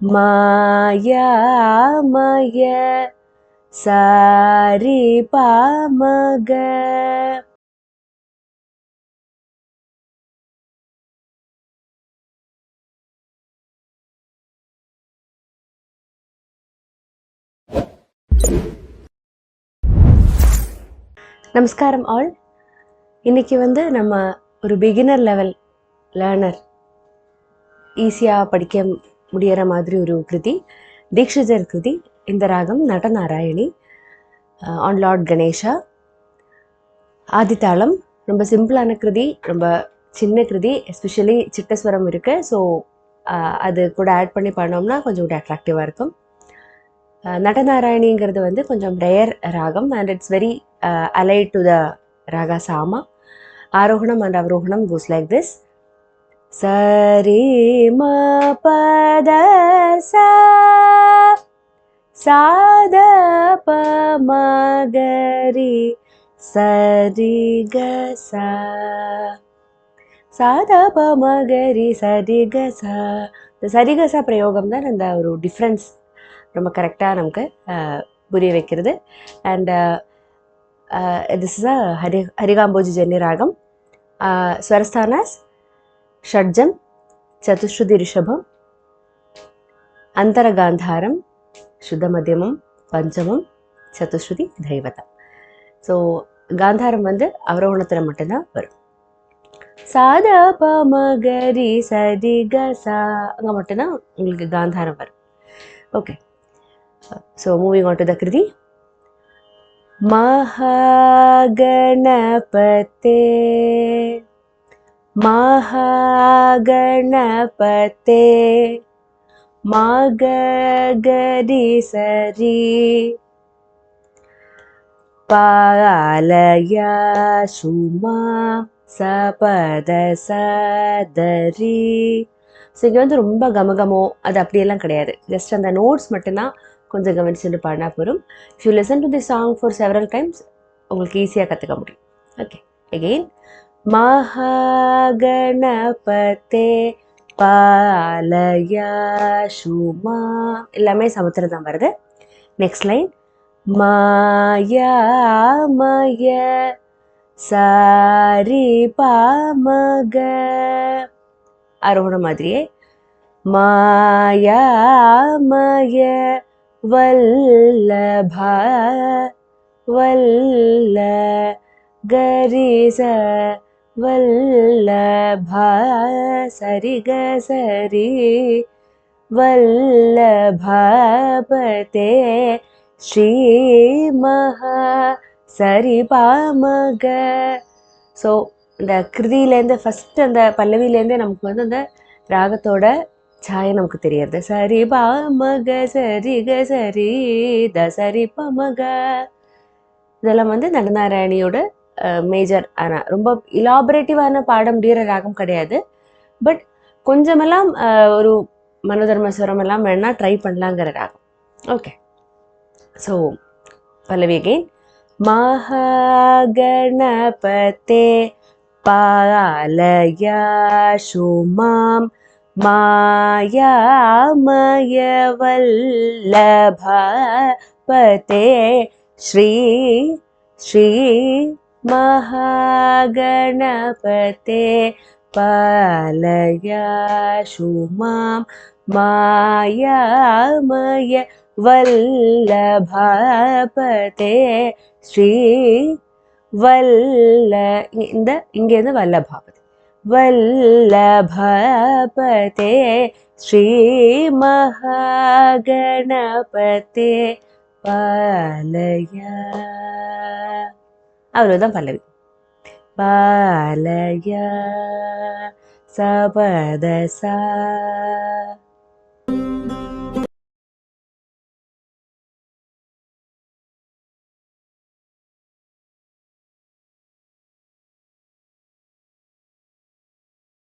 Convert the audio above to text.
மாயாமய சாரி பாமக. நமஸ்காரம் ஆல். இன்னைக்கு நம்ம ஒரு பிகினர் லெவல் லேர்னர் ஈஸியாக படிக்க முடிகிற மாதிரி ஒரு கிருதி, தீக்ஷிதர் கிருதி. இந்த ராகம் நடநாராயணி ஆன் லார்ட் கணேஷா. ஆதித்தாளம். ரொம்ப சிம்பிளான கிருதி, ரொம்ப சின்ன கிருதி, எஸ்பெஷலி சிட்டஸ்வரம் இருக்குது. ஸோ அது கூட ஆட் பண்ணி பண்ணோம்னா கொஞ்சம் அட்ராக்டிவாக இருக்கும். நடநாராயணிங்கிறது கொஞ்சம் ரேர் ராகம் and it's very allied to the raga sama. Arohanam and Avrohanam goes like this. Sari ma pada sa sada pa ma ga ri sari ga sa sada pa ma ga ri sari ga sa. இந்த சரிகசா பிரயோகம் தான் அந்த ஒரு difference ரொம்ப கரெக்டாக நமக்கு புரிய வைக்கிறது. And this is a Harigamboji Jani Ragam. Swarasthanas Shadjam, Chatushruti Rishabham, Antara Gandharam, Shuddha Madhyamam, Panchamam, Chatushruti Dhaivata. So Gandharam Avarohanathila mattumதான் வரும். Sada pa magari sadi ga sa அங்க மட்டும்தான் உங்களுக்கு காந்தாரம் வரும். Okay, so moving on to the kriti. महागणपते महागणपते मागगरि सरि पालया सुमा सपद सदरी. ஸோ இங்கே ரொம்ப கமகமோ அது அப்படியெல்லாம் கிடையாது. ஜஸ்ட் அந்த நோட்ஸ் மட்டும்தான் கொஞ்சம் கவனிச்சுட்டு பாடினா போகிறோம். If you listen to the song for several times உங்களுக்கு ஈஸியாக கற்றுக்க முடியும். Okay, again. மகாகணபதே பாலயா சுமா, எல்லாமே சமுத்திரதான் வருது. Next line. மாயாமய சாரி பாமக, ஆரோகணம் மாதிரியே. மாயாமய வல்லப வல்ல கரிச வல்லப சரிக சரி வல்லபபதே ஸ்ரீ மகா சரி பாமக. ஸோ இந்த கிருதியிலேருந்து ஃபஸ்ட்டு அந்த பல்லவியிலேருந்தே நமக்கு அந்த ராகத்தோட சாயை நமக்கு தெரியுது. சரி பாமக சரி க சரி த சரி பமக. இதெல்லாம் நடநாராயணியோட மேஜர். ஆனால் ரொம்ப இலாபரேட்டிவான பாட முடிகிற ராகம் கிடையாது. பட் கொஞ்சமெல்லாம் ஒரு மனோதர்மஸ்வரம் எல்லாம் வேணால் ட்ரை பண்ணலாங்கிற ராகம். ஓகே, ஸோ பல்லவி அகெயின். மகாகணபதே பாலயா சுமாம் மாயாமய வல்லபபதே ஸ்ரீ ஸ்ரீ மகாகணபதே பாலயா சுமாம் மாயாமய வல்லபபதே ஸ்ரீ வல்ல. இங்கேருந்து வல்லபாபதி வல்லபபதே ஸ்ரீ மகாகணபதே பாலயா. அவ்வளோதான் பல்லவி. பாலயா சபதசா